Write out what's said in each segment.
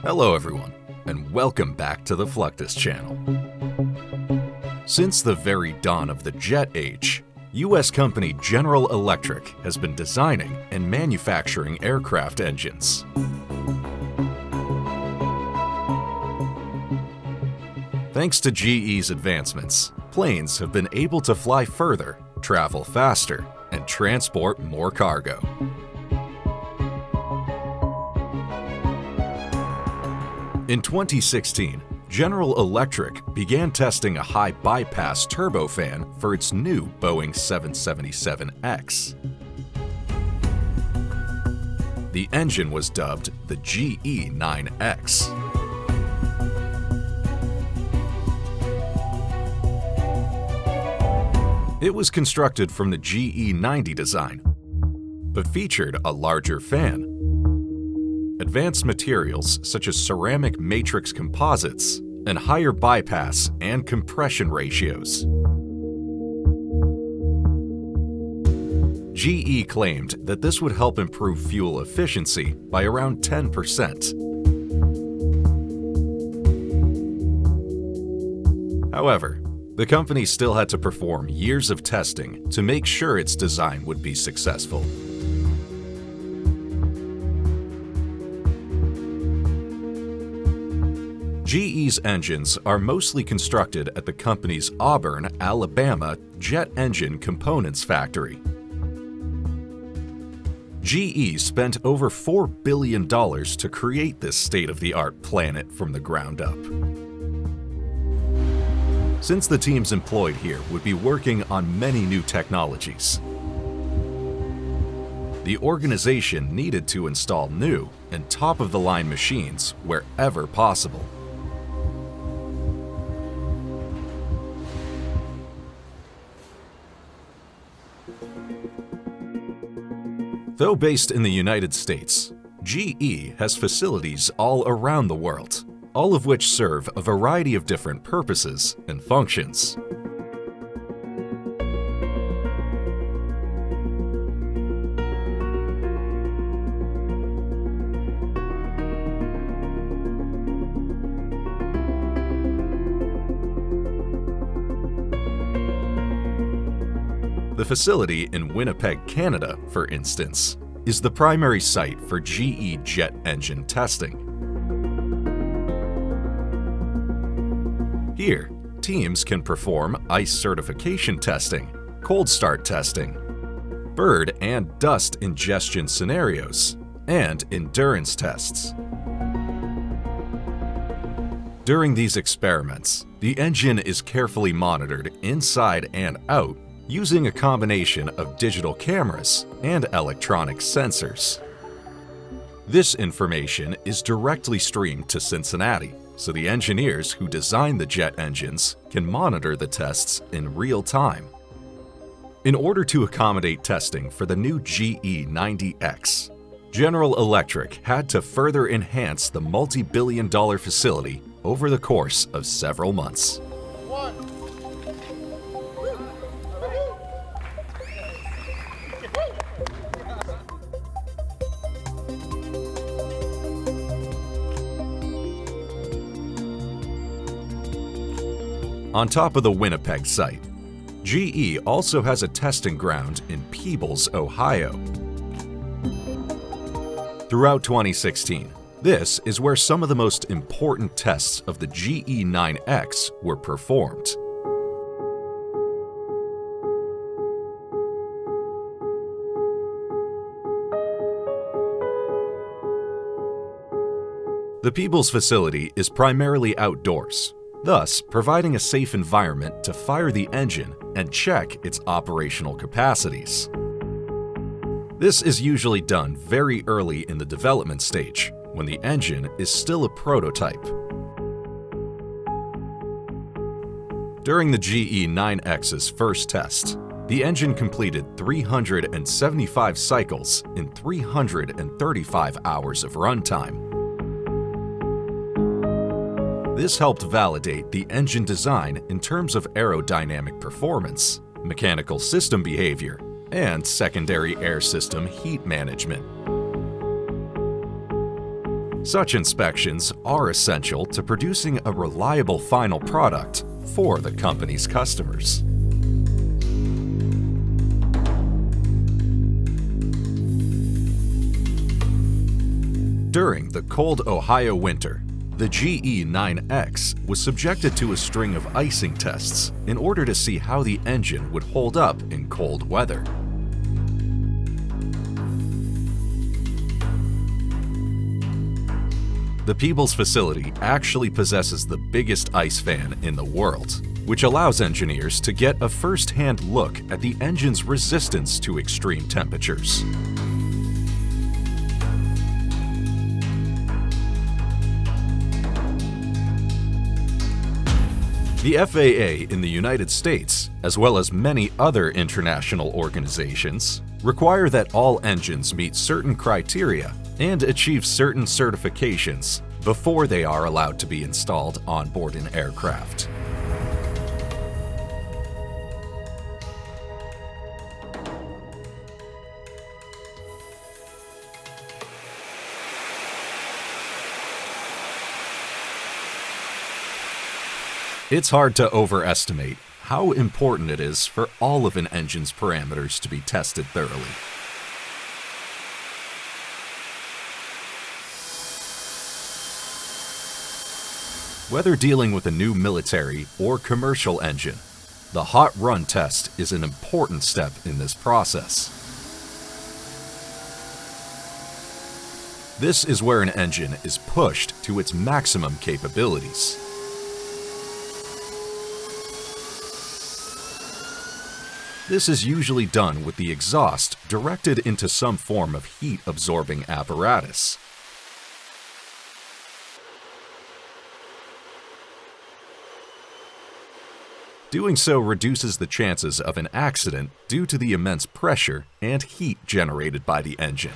Hello everyone, and welcome back to the Fluctus channel. Since the very dawn of the jet age, U.S. company General Electric has been designing and manufacturing aircraft engines. Thanks to GE's advancements, planes have been able to fly further, travel faster, and transport more cargo. In 2016, General Electric began testing a high bypass turbofan for its new Boeing 777X. The engine was dubbed the GE9X. It was constructed from the GE90 design, but featured a larger fan, advanced materials such as ceramic matrix composites, and higher bypass and compression ratios. GE claimed that this would help improve fuel efficiency by around 10%. However, the company still had to perform years of testing to make sure its design would be successful. GE's engines are mostly constructed at the company's Auburn, Alabama jet engine components factory. GE spent over $4 billion to create this state-of-the-art planet from the ground up. Since the teams employed here would be working on many new technologies, the organization needed to install new and top-of-the-line machines wherever possible. Though based in the United States, GE has facilities all around the world, all of which serve a variety of different purposes and functions. The facility in Winnipeg, Canada, for instance, is the primary site for GE jet engine testing. Here, teams can perform ice certification testing, cold start testing, bird and dust ingestion scenarios, and endurance tests. During these experiments, the engine is carefully monitored inside and out using a combination of digital cameras and electronic sensors. This information is directly streamed to Cincinnati, so the engineers who design the jet engines can monitor the tests in real time. In order to accommodate testing for the new GE90X, General Electric had to further enhance the multi-billion-dollar facility over the course of several months. On top of the Winnipeg site, GE also has a testing ground in Peebles, Ohio. Throughout 2016, this is where some of the most important tests of the GE9X were performed. The Peebles facility is primarily outdoors, thus providing a safe environment to fire the engine and check its operational capacities. This is usually done very early in the development stage, when the engine is still a prototype. During the GE9X's first test, the engine completed 375 cycles in 335 hours of runtime. This helped validate the engine design in terms of aerodynamic performance, mechanical system behavior, and secondary air system heat management. Such inspections are essential to producing a reliable final product for the company's customers. During the cold Ohio winter, the GE9X was subjected to a string of icing tests in order to see how the engine would hold up in cold weather. The Peebles facility actually possesses the biggest ice fan in the world, which allows engineers to get a first-hand look at the engine's resistance to extreme temperatures. The FAA in the United States, as well as many other international organizations, require that all engines meet certain criteria and achieve certain certifications before they are allowed to be installed on board an aircraft. It's hard to overestimate how important it is for all of an engine's parameters to be tested thoroughly. Whether dealing with a new military or commercial engine, the hot run test is an important step in this process. This is where an engine is pushed to its maximum capabilities. This is usually done with the exhaust directed into some form of heat-absorbing apparatus. Doing so reduces the chances of an accident due to the immense pressure and heat generated by the engine.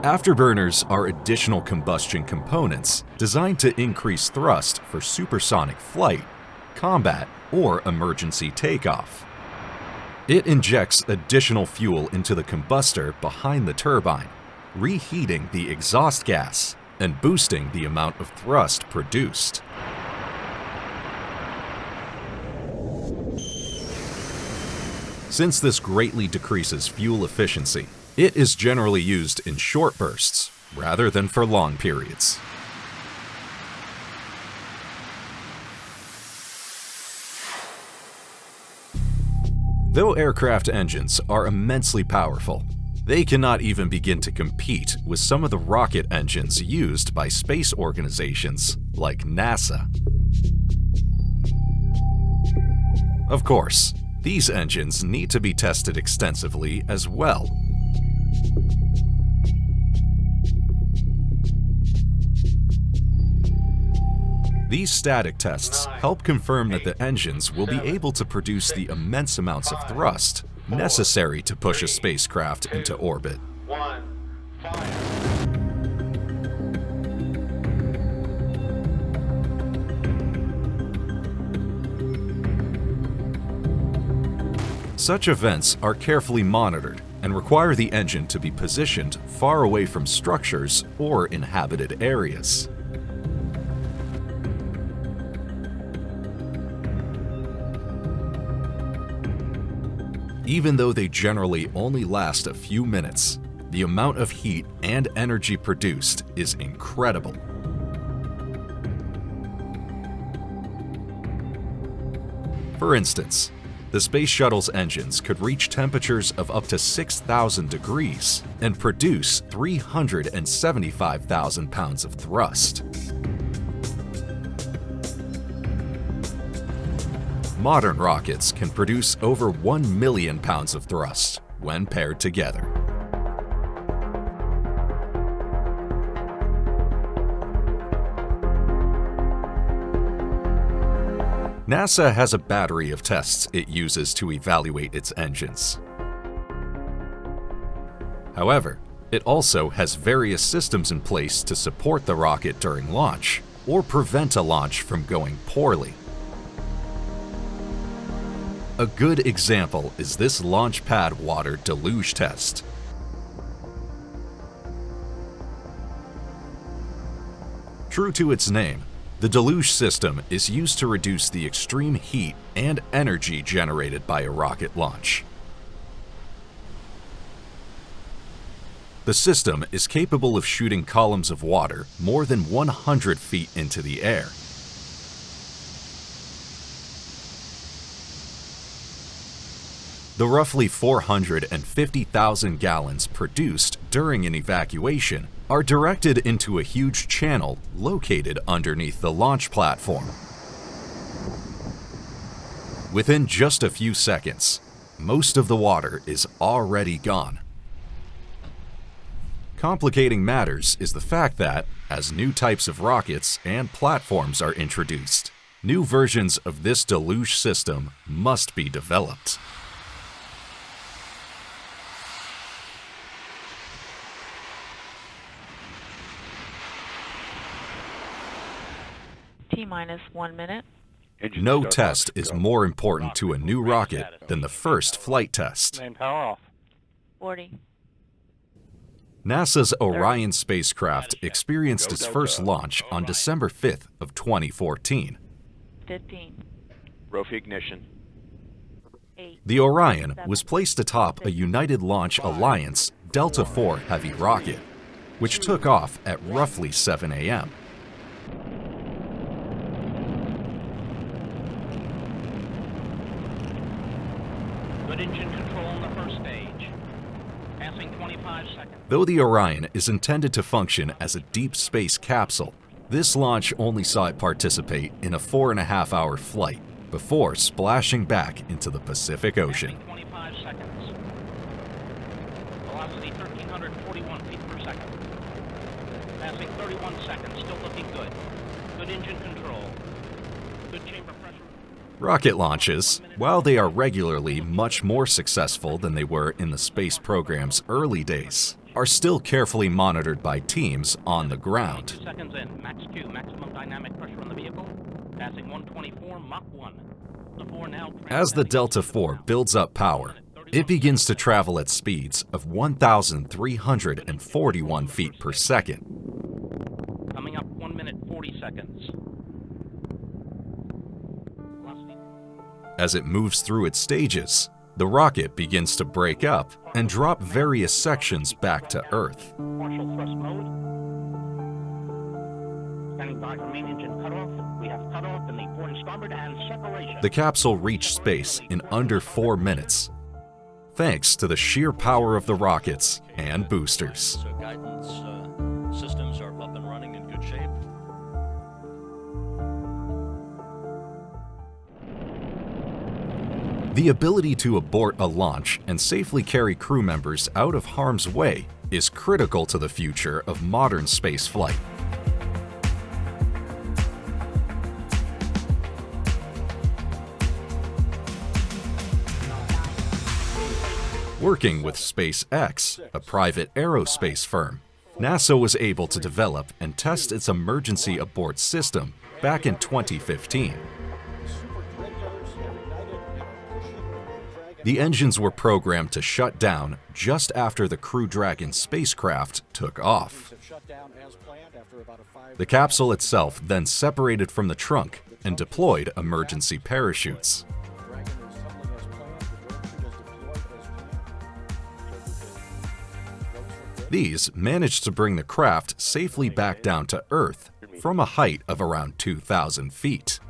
Afterburners are additional combustion components designed to increase thrust for supersonic flight, combat, or emergency takeoff. It injects additional fuel into the combustor behind the turbine, reheating the exhaust gas and boosting the amount of thrust produced. Since this greatly decreases fuel efficiency, it is generally used in short bursts rather than for long periods. Though aircraft engines are immensely powerful, they cannot even begin to compete with some of the rocket engines used by space organizations like NASA. Of course, these engines need to be tested extensively as well. These static tests help confirm that the engines will be able to produce the immense amounts of thrust necessary to push a spacecraft into orbit. Such events are carefully monitored and require the engine to be positioned far away from structures or inhabited areas. Even though they generally only last a few minutes, the amount of heat and energy produced is incredible. For instance, the Space Shuttle's engines could reach temperatures of up to 6,000 degrees and produce 375,000 pounds of thrust. Modern rockets can produce over 1 million pounds of thrust when paired together. NASA has a battery of tests it uses to evaluate its engines. However, It also has various systems in place to support the rocket during launch, or prevent a launch from going poorly. A good example is this launch pad water deluge test. True to its name, the deluge system is used to reduce the extreme heat and energy generated by a rocket launch. The system is capable of shooting columns of water more than 100 feet into the air. The roughly 450,000 gallons produced during an evacuation are directed into a huge channel located underneath the launch platform. Within just a few seconds, most of the water is already gone. Complicating matters is the fact that, as new types of rockets and platforms are introduced, new versions of this deluge system must be developed. T-minus 1 minute. No test is more important to a new rocket than the first flight test. Main power off. 40. NASA's Orion spacecraft experienced its first launch on December 5th of 2014. 15. Rofi ignition. 8. The Orion was placed atop a United Launch Alliance Delta IV Heavy rocket, which took off at roughly 7 a.m. Good engine control on the first stage. Passing 25 seconds. Though the Orion is intended to function as a deep space capsule, this launch only saw it participate in a 4.5-hour flight before splashing back into the Pacific Ocean. Passing 25 seconds. Velocity 1,341 feet per second. Passing 31 seconds, still looking good. Good engine control. Good chamber pressure. Rocket launches, while they are regularly much more successful than they were in the space program's early days, are still carefully monitored by teams on the ground. 2 seconds in. Max Q, maximum dynamic pressure on the vehicle. Passing 124, Mach 1. The 4 now. As the Delta IV builds up power, it begins to travel at speeds of 1,341 feet per second. Coming up 1 minute 40 seconds. As it moves through its stages, the rocket begins to break up and drop various sections back to Earth. Partial thrust mode. Standing by for main engine cutoff. We have cutoff in the port and starboard and separation. The capsule reached space in under 4 minutes, thanks to the sheer power of the rockets and boosters. So guidance systems are up and running in good shape. The ability to abort a launch and safely carry crew members out of harm's way is critical to the future of modern space flight. Working with SpaceX, a private aerospace firm, NASA was able to develop and test its emergency abort system back in 2015. The engines were programmed to shut down just after the Crew Dragon spacecraft took off. The capsule itself then separated from the trunk and deployed emergency parachutes. These managed to bring the craft safely back down to Earth from a height of around 2,000 feet.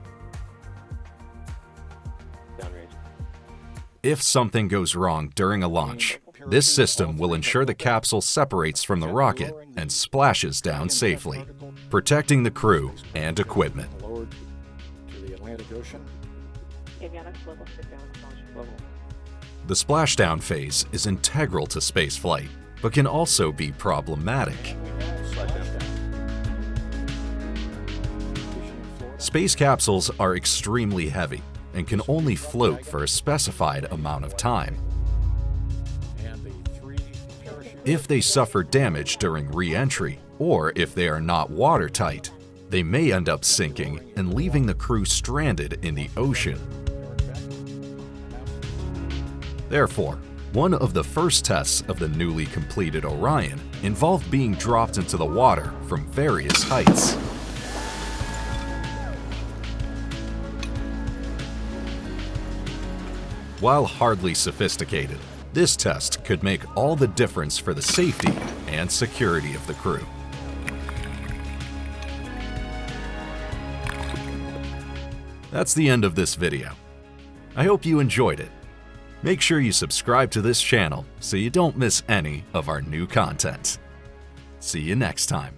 If something goes wrong during a launch, this system will ensure the capsule separates from the rocket and splashes down safely, protecting the crew and equipment. The splashdown phase is integral to spaceflight, but can also be problematic. Space capsules are extremely heavy and can only float for a specified amount of time. if they suffer damage during re-entry, or if they are not watertight, they may end up sinking and leaving the crew stranded in the ocean. Therefore, one of the first tests of the newly completed Orion involved being dropped into the water from various heights. While hardly sophisticated, this test could make all the difference for the safety and security of the crew. That's the end of this video. I hope you enjoyed it. Make sure you subscribe to this channel so you don't miss any of our new content. See you next time.